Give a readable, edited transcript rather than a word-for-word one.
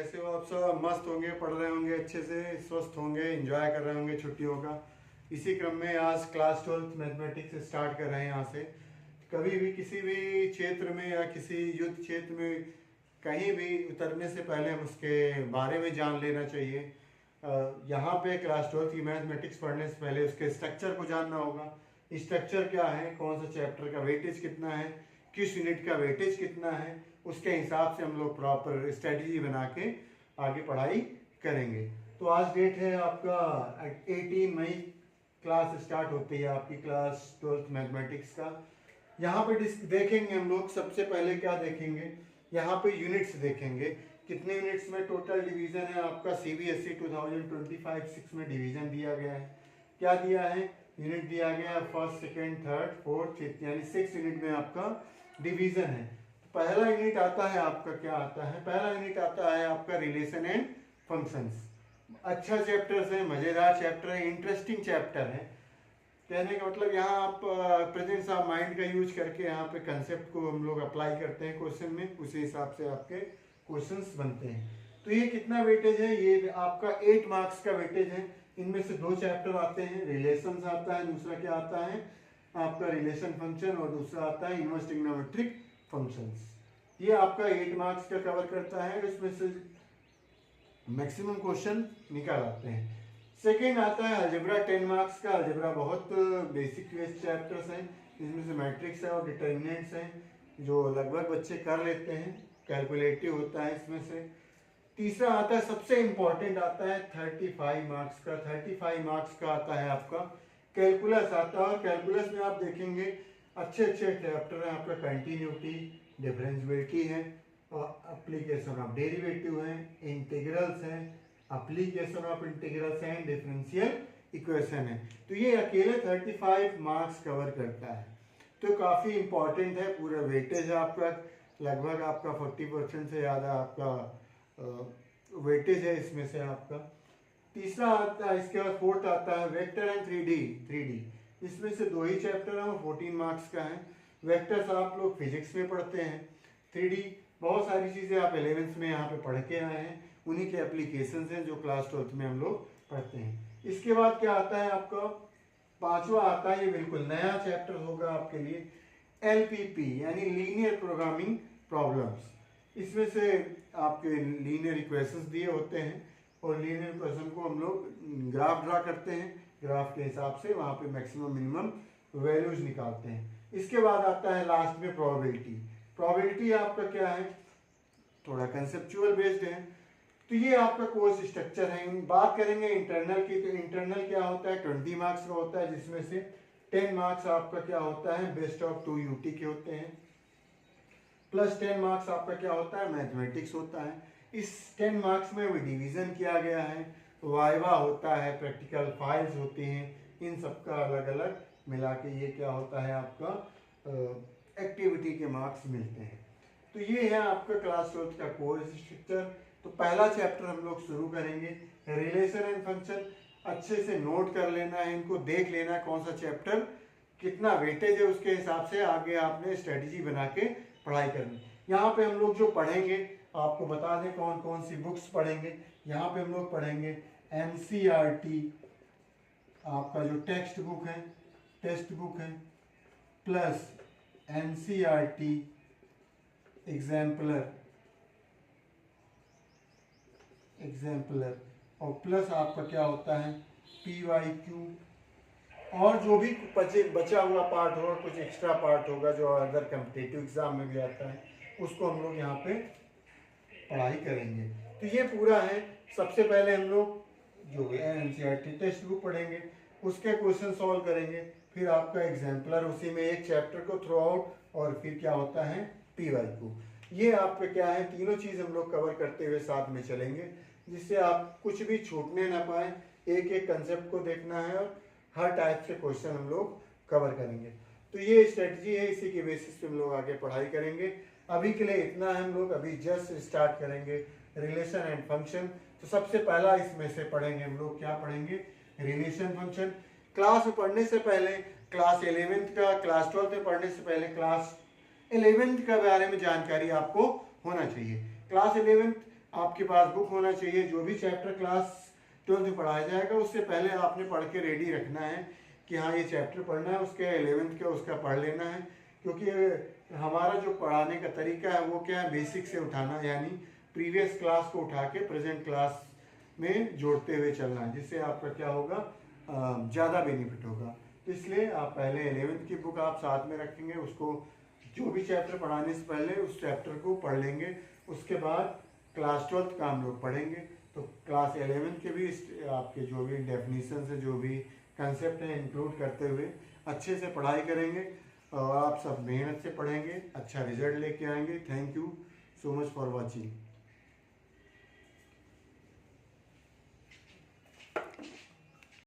कैसे हो आप सब? मस्त होंगे, पढ़ रहे होंगे अच्छे से, स्वस्थ होंगे, एंजॉय कर रहे होंगे छुट्टियों का। इसी क्रम में आज क्लास 12th मैथमेटिक्स स्टार्ट कर रहे हैं यहाँ से। कभी भी किसी भी क्षेत्र में या किसी युद्ध क्षेत्र में कहीं भी उतरने से पहले हम उसके बारे में जान लेना चाहिए। यहाँ पे क्लास 12th की मैथमेटिक्स पढ़ने से पहले उसके स्ट्रक्चर को जानना होगा। स्ट्रक्चर क्या है, कौन सा चैप्टर का वेटेज कितना है, किस यूनिट का वेटेज कितना है, उसके हिसाब से हम लोग प्रॉपर स्ट्रेटजी बना के आगे पढ़ाई करेंगे। तो आज डेट है आपका 18 मई, क्लास स्टार्ट होती है आपकी क्लास 12th मैथमेटिक्स का। यहाँ पे देखेंगे हम लोग, सबसे पहले क्या देखेंगे, यहाँ पे यूनिट्स देखेंगे। कितने यूनिट्स में टोटल डिवीजन है आपका? CBSE 2025-6 में डिवीजन दिया गया है। क्या दिया है? यूनिट दिया गया है, first, second, third, fourth, fifth, यानी 6 यूनिट में आपका डिवीजन है। पहला यूनिट आता है आपका, क्या आता है? पहला यूनिट आता है आपका रिलेशन एंड फंक्शंस। अच्छा चैप्टर है, मजेदार चैप्टर है, इंटरेस्टिंग चैप्टर है। कहने का मतलब यहाँ आप प्रेजेंस ऑफ माइंड का यूज करके यहाँ पे कंसेप्ट को हम लोग अप्लाई करते हैं क्वेश्चन में, उसी हिसाब से आपके क्वेश्चंस बनते हैं। तो ये कितना वेटेज है? ये आपका 8 मार्क्स का वेटेज है। इनमें से 2 चैप्टर आते हैं, रिलेशंस आता है, दूसरा क्या आता है आपका रिलेशन फंक्शन, और दूसरा आता है इनवर्स ट्रिग्नोमेट्रिक फंक्शंस। ये आपका 8 मार्क्स का कवर करता है, इसमें से मैक्सिमम क्वेश्चन निकाल आते हैं। सेकेंड आता है अलजेब्रा, 10 मार्क्स का। अलजेब्रा बहुत बेसिक चैप्टर्स हैं, इसमें से मैट्रिक्स है और डिटर्मिनेंट्स हैं जो लगभग बच्चे कर लेते हैं, कैलकुलेटिव होता है इसमें से। तीसरा आता है, सबसे इंपॉर्टेंट आता है 35 मार्क्स का। 35 मार्क्स का आता है आपका कैलकुलस आता है, और कैलकुलस में आप देखेंगे अच्छे अच्छे चैप्टर हैं आपका। कंटिन्यूटी, डिफरेंशिएबिलिटी है, एप्लीकेशन ऑफ डेरिवेटिव है, इंटीग्रल्स हैं, application of integrals and differential equation है। तो ये अकेले 35 मार्क्स कवर करता है, तो काफ़ी इंपॉर्टेंट है। पूरा वेटेज आपका लगभग आपका 40% से ज़्यादा आपका वेटेज है इसमें से आपका। तीसरा आता है, इसके बाद फोर्थ आता है वेक्टर एंड 3D। इसमें से 2 ही चैप्टर हैं, 14 मार्क्स का है। वेक्टर्स आप लोग फिजिक्स में पढ़ते हैं, 3D बहुत सारी चीज़ें आप 11th में यहाँ पे पढ़ के आए हैं, उन्हीं के एप्लीकेशंस हैं जो क्लास 12th में हम लोग पढ़ते हैं। इसके बाद क्या आता है आपका? 5वां आता है, ये बिल्कुल नया चैप्टर होगा आपके लिए, LPP यानी लीनियर प्रोग्रामिंग प्रॉब्लम्स। इसमें से आपके लीनियर इक्वेशंस दिए होते हैं, और लीनियर इक्वेशन को हम लोग ग्राफ ड्रा करते हैं, ग्राफ के हिसाब से वहाँ पे मैक्सिमम मिनिमम वैल्यूज निकालते हैं। इसके बाद आता है लास्ट में प्रोबेबिलिटी। प्रोबेबिलिटी आपका क्या है? थोड़ा कंसेप्चुअल बेस्ड है। तो ये आपका कोर्स स्ट्रक्चर है। बात करेंगे इंटरनल की, तो इंटरनल क्या होता है? 20 मार्क्स का होता है, जिसमें से 10 मार्क्स आपका क्या होता है? बेस्ट ऑफ 2 UT के होते हैं, प्लस 10 मार्क्स आपका क्या होता है? मैथमेटिक्स होता है। इस 10 मार्क्स में डिवीजन किया गया है, वाइवा होता है, प्रैक्टिकल फाइल्स होती हैं, इन सब का अलग अलग मिला के ये क्या होता है आपका एक्टिविटी के मार्क्स मिलते हैं। तो ये है आपका क्लास 12th का कोर्स स्ट्रक्चर। तो पहला चैप्टर हम लोग शुरू करेंगे, रिलेशन एंड फंक्शन। अच्छे से नोट कर लेना है, इनको देख लेना है कौन सा चैप्टर कितना वेटेज है, उसके हिसाब से आगे आपने स्ट्रेटजी बना के पढ़ाई करनी। यहाँ पे हम लोग जो पढ़ेंगे आपको बता दें कौन कौन सी बुक्स पढ़ेंगे। यहाँ पे हम लोग पढ़ेंगे NCERT आपका जो टेक्स्ट बुक है, प्लस NCERT एग्जाम्पलर, और प्लस आपका क्या होता है PYQ, और जो भी बचा हुआ पार्ट होगा, कुछ एक्स्ट्रा पार्ट होगा जो अदर कॉम्पिटिटिव एग्जाम में भी आता है, उसको हम लोग यहाँ पे पढ़ाई करेंगे। तो ये पूरा है। सबसे पहले हम लोग जो NCERT टेक्स्ट बुक पढ़ेंगे, उसके क्वेश्चन सॉल्व करेंगे, फिर आपका एग्जाम्पलर, उसी में एक चैप्टर को थ्रू आउट, और फिर क्या होता है PYQ। ये आपके क्या है, तीनों चीज़ हम लोग कवर करते हुए साथ में चलेंगे, जिससे आप कुछ भी छूटने ना पाए। एक एक कंसेप्ट को देखना है और हर टाइप से क्वेश्चन हम लोग कवर करेंगे। तो ये स्ट्रेटजी है, इसी के बेसिस पे हम लोग आगे पढ़ाई करेंगे। अभी के लिए इतना है, हम लोग अभी जस्ट स्टार्ट करेंगे रिलेशन एंड फंक्शन। तो सबसे पहला इसमें से पढ़ेंगे हम लोग, क्या पढ़ेंगे? Relation function. क्लास में पढ़ने से पहले, क्लास 11th का, क्लास 12th में पढ़ने से पहले क्लास 11th के बारे में जानकारी आपको होना चाहिए। क्लास 11th आपके पास बुक होना चाहिए। जो भी चैप्टर क्लास 12th में पढ़ाया जाएगा उससे पहले आपने पढ़ के रेडी रखना है कि हाँ ये चैप्टर पढ़ना है, उसके 11th के उसका पढ़ लेना है। क्योंकि हमारा जो पढ़ाने का तरीका है वो क्या है, बेसिक से उठाना, यानी प्रीवियस क्लास को उठा के प्रेजेंट क्लास में जोड़ते हुए चलना है, जिससे आपका क्या होगा, ज़्यादा बेनिफिट होगा। तो इसलिए आप पहले 11th की बुक आप साथ में रखेंगे, उसको जो भी चैप्टर पढ़ाने से पहले उस चैप्टर को पढ़ लेंगे। उसके बाद क्लास 12th का हम लोग पढ़ेंगे। तो क्लास 11th के भी आपके जो भी डेफिनेशन से जो भी कंसेप्ट है इंक्लूड करते हुए अच्छे से पढ़ाई करेंगे और आप सब मेहनत से पढ़ेंगे, अच्छा रिजल्ट लेके आएंगे। Thank you so much for watching.